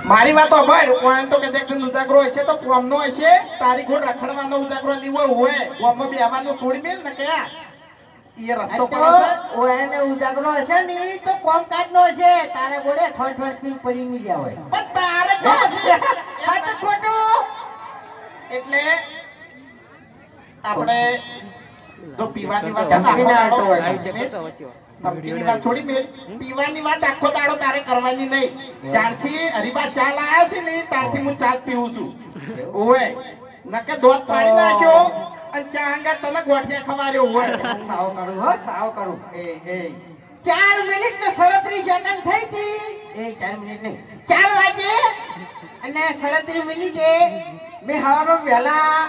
મારી વાત સાંભળ કોણ તો કે દેખ ઉજાગરો હશે તો કોમનો હશે તારી ગોળ રખડવાનો ઉજાગરો નહીં હોય કોમમાં બેહવાનો છોડી મેલ ને કે એ રસ્તો પર ઓ એને ઉજાગરો હશે ને તો કોમ કાઢનો હશે તારે ગોળે ઠણ પી પડી ની ગયા હોય પણ તારે જો ખોટું એટલે આપણે જો પીવાની વાત ધમકીની વાત છોડી મેલ પીવાની વાત આખો દાડો તારે કરવાની નહીં જ્યારથી હરીબા ચા લાયા છે ને ત્યારથી હું ચા પીવું છું ઓય નકે દોત પાડી નાખ્યો અને ચા અંગા તને ગોઠિયા ખવાર્યો હોય સાવ કરું હો સાવ કરું એ 4 મિનિટ ને 37 સેકન્ડ થઈ હતી એ 4 મિનિટ નહીં 4 વાગે અને 37 મિનિટે મેં હવારો વહેલા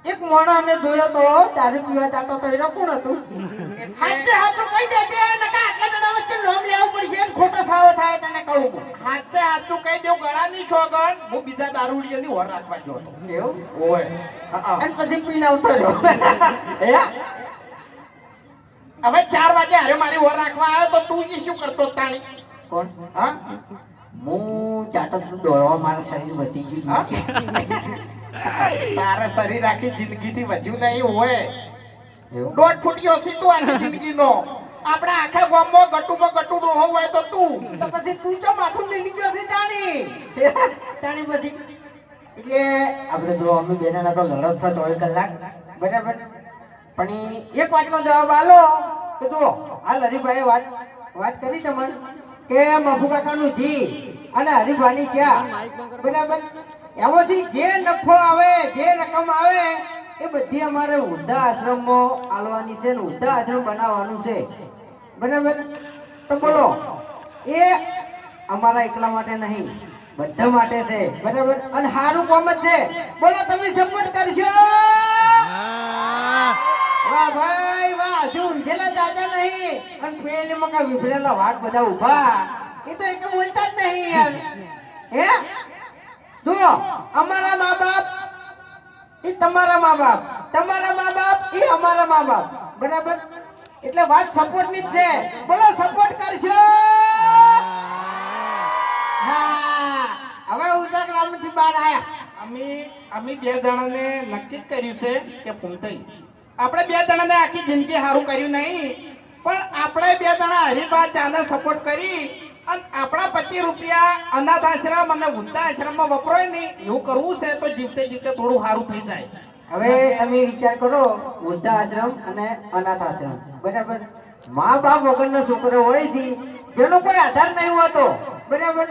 એક મોણો અમે જોયો તો દારૂ પીવા જતો તો એનો કોણ હતું હાથે હાથું કહી દેજે નકા આટલા જણા વચ્ચે નામ લેવું પડશે ને ખોટો સાવો થાય તને કહું હાથે હાથું કહી દેવું ગળાની છોગન હું બીજા દારૂડિયાની હોર રાખવા જો હતો એવું ઓય અને પછી પીને આવતો રહ્યો હે હવે 4 વાગે હારે મારી હોર રાખવા આવ્યો તો તું ઈ શું કરતો તાણી કોણ હા હું ચાટો દોડવા મારા શરીર વધી ગયું તારા શરીર આખી જિંદગીથી વધ્યું નહીં હોય એવું 1.5 ફૂટ્યો છે તું આખી જિંદગીનો આપણા આખા ગામમાં ગટુ ડોહો હોય તો તું તો પછી તું ચો માથું મેલી ગયો છે તાણી તાણી પછી એટલે આપણે જો અમે બેના તો લડત છે 24 કલાક બરાબર પણ એક વાતનો જવાબ આલો કે જો આ હરીભાઈએ વાત કરી તમને કે મફુ કાકાનું જી અને હરીભાની ચા બરાબર એમાંથી જે નફો આવે જે રકમ આવે એ બધી અમારે વૃદ્ધા આશ્રમમાં આલવાની છે ને વૃદ્ધા આશ્રમ બનાવવાનું છે બરાબર તો બોલો એ અમારા એકલા માટે નહીં બધા માટે છે બરાબર અને સારું કામ જ છે બોલો તમે સપોર્ટ કરશો વાહ ભાઈ વાહ હજુ ઊંઝેલા દાદા નહીં અને પેલી મકા વિફરેલા વાઘ બધા ઊભા એ તો એક બોલતા જ નહીં યાર હે જુઓ અમારા મા બાપ એ તમારા મા બાપ તમારા મા બાપ એ અમારા મા બાપ બરાબર એટલે વાત સપોર્ટ ની જ છે બોલો સપોર્ટ કરશો હા હવે ઉજાગરામાંથી બહાર આયા અમે બે જણાને નક્કી જ કર્યું છે કે ફૂમતાઈ આપણે બે જણાને આખી જિંદગી સારું કર્યું નહીં પણ આપણે બે જણા હરીબા ચાને સપોર્ટ કરી અને આપણા 25 રૂપિયા અનાથ આશ્રમ અને વૃદ્ધા આશ્રમમાં વપરાય નહીં એવું કરવું છે તો જીવતે જીવતે થોડું સારું થઈ જાય હવે તમે વિચાર કરો વૃદ્ધા આશ્રમ અને અનાથ આશ્રમ બરાબર મા બાપ વગરનો છોકરો હોય છે જેનો કોઈ આધાર નહીં હોતો બરાબર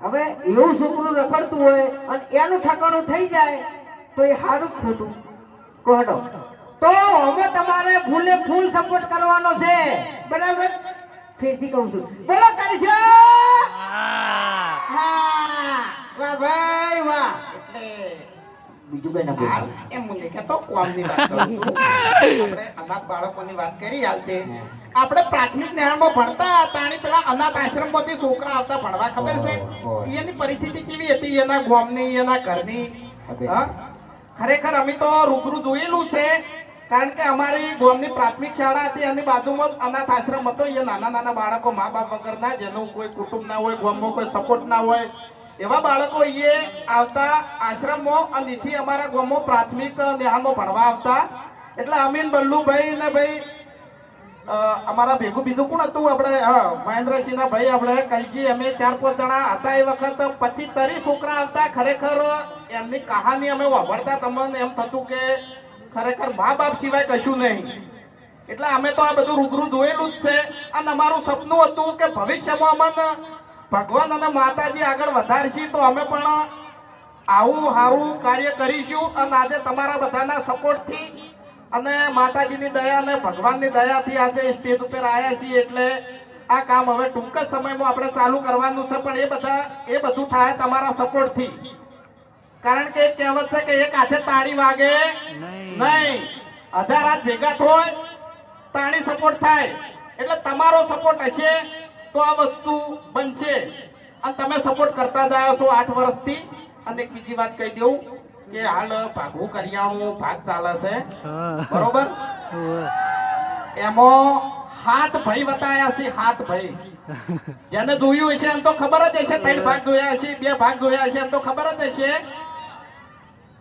હવે એવું છોકરું રખડતું હોય અને એનું ઠકાણું થઈ જાય તો એ સારું ખોટું કહો તો અમે તમારે ફૂલે ફૂલ સપોર્ટ કરવાનો છે બરાબર ફેરથી કહું છું બોલો કરશો હા વાહ ભાઈ વાહ એટલે બીજું કઈ ના બોલ એમ મને કે તો કોમની વાત કરું છું આપણે અનાથ બાળકોની વાત કરી હાલતે આપણે પ્રાથમિક નિહાળમાં ભણતા તાણી પેલા અનાથ આશ્રમમાંથી છોકરા આવતા ભણવા ખબર છે એની પરિસ્થિતિ કેવી હતી એના ગામની એના ઘરની ખરેખર અમે તો રૂબરૂ જોયેલું છે કારણ કે અમારી ગામની પ્રાથમિક શાળા હતી અને બાજુમાં અનાથ આશ્રમ હતો એ નાના નાના બાળકો મા બાપ વગરના જેનું કોઈ કુટુંબ ના હોય ગામમાં કોઈ સપોર્ટ ના હોય એવા બાળકો એ આવતા આશ્રમમાં અને એથી અમારા ગામમાં પ્રાથમિક નિહાળમાં ભણવા આવતા એટલે અમીન બલ્લુભાઈ ને ભાઈ અમારા ભેગું બીજું કોણ હતું આપણે મહેન્દ્રસિંહ ના ભાઈ આપણે કલજી અમે 4-5 જણા હતા એ વખત 25-30 છોકરા આવતા ખરેખર એમની કહાની અમે વાપરતા તમને એમ થતું કે ખરેખર મા બાપ સિવાય કશું નહીં એટલે અમે તો આ બધું રૂબરૂ જોયેલું જ છે અને અમારું સપનું હતું કે ભવિષ્યમાં અમને ભગવાન અને માતાજી આગળ વધારશે તો અમે પણ આવું સારું કાર્ય કરીશું અને આજે તમારા બધાના સપોર્ટથી અને માતાજીની દયા અને ભગવાનની દયાથી આજે સ્ટેજ ઉપર આવ્યા છીએ એટલે આ કામ હવે ટૂંક જ સમયમાં આપણે ચાલુ કરવાનું છે પણ એ બધું થાય તમારા સપોર્ટથી કારણ કે કહેવત છે કે એક હાથે તાળી વાગે નહીં 1000 હાથ ભેગા થાય તાળી સપોર્ટ થાય એટલે તમારો સપોર્ટ હશે તો આ વસ્તુ બનશે અને તમે સપોર્ટ કરતા જ આવ્યો છો 8 વર્ષથી અને એક બીજી વાત કહી દઉં કે હાલ ભાગવું કરિયાણું ભાગ ચાલે છે બરોબર એમાં 7 ભાઈ બતાયા છે 7 ભાઈ જેને જોયું હશે એમ તો ખબર જ હશે, 3 ભાગ જોયા હશે, 2 ભાગ જોયા હશે એમ તો ખબર જ હશે.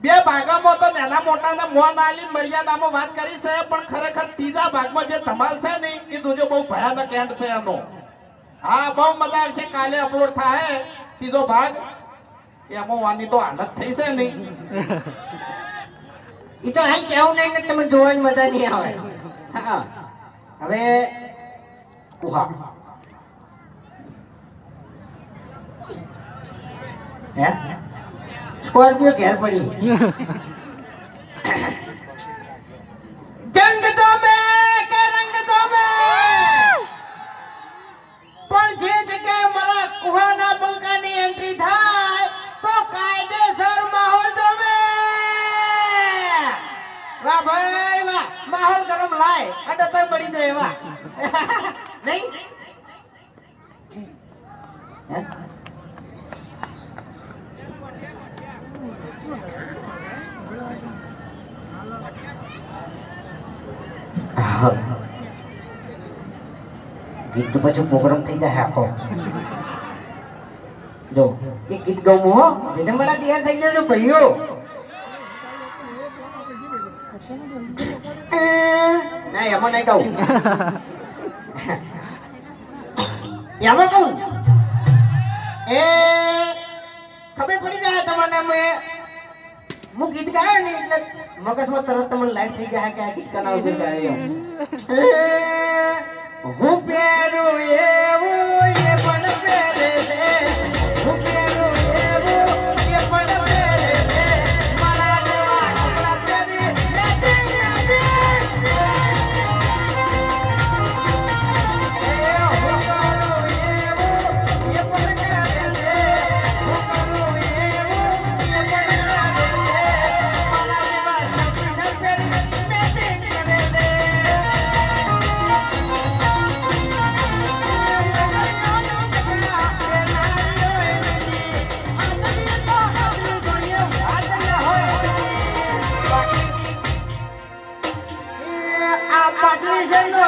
2 ભાગમાં તો નાના મોટાને મોન આલી મર્યાદામાં વાત કરી છે, પણ ખરેખર ત્રીજા ભાગમાં જે ધમાલ છે ને એ જોજો, બહુ ભયાનક એન્ડ છે એનો. હા, બહુ મજા આવશે. કાલે અપલોડ થાય ત્રીજો ભાગ. એમાં વાની તો હાલત થઈ છે ને. ઈ તો હાલ કેવું નહીં ને તમે જોવાની મજા નહીં આવે. હા, હવે કુહા હે સ્કોર્પિયો ઘેર પડી. જંગ તો મેં કે રંગ તો મેં, પણ જે જગ્યાએ મારા કુહાના બંકાની એન્ટ્રી થાય તો કાયદેસર માહોલ તો મેં. વાહ ભાઈ વાહ, માહોલ ગરમ લાય અડે તો પડી જાય વાહ. નહીં હે? ગીત તો પછી પ્રોગ્રામ થઈ જાય આખો. જો એક ગીત ગાઉં હો, એટલે મારા તૈયાર થઈ જજો ભાઈઓ. ના એમાં નહીં ગાઉં, એમાં કહું એ ખબર પડી જાય તમને. હું ગીત ગાયો ને એટલે મગજમાં તરત તમને લાઈટ થઈ જાય કે આ ગીત કનાવ છે ગાયો. હું પહેરું એવું એ પણ પહેરે છે, હું પહેરું એવું એ પણ પહેરે છે, મારા જેવા કપડાં પહેરી લેતી નથી. હું કરું એવું એ પણ કરે છે, હું કરું એવું એ પણ કરે છે, મારા જેવા કપડાં પહેરી લેતી કરે છે. પાટલી છે નો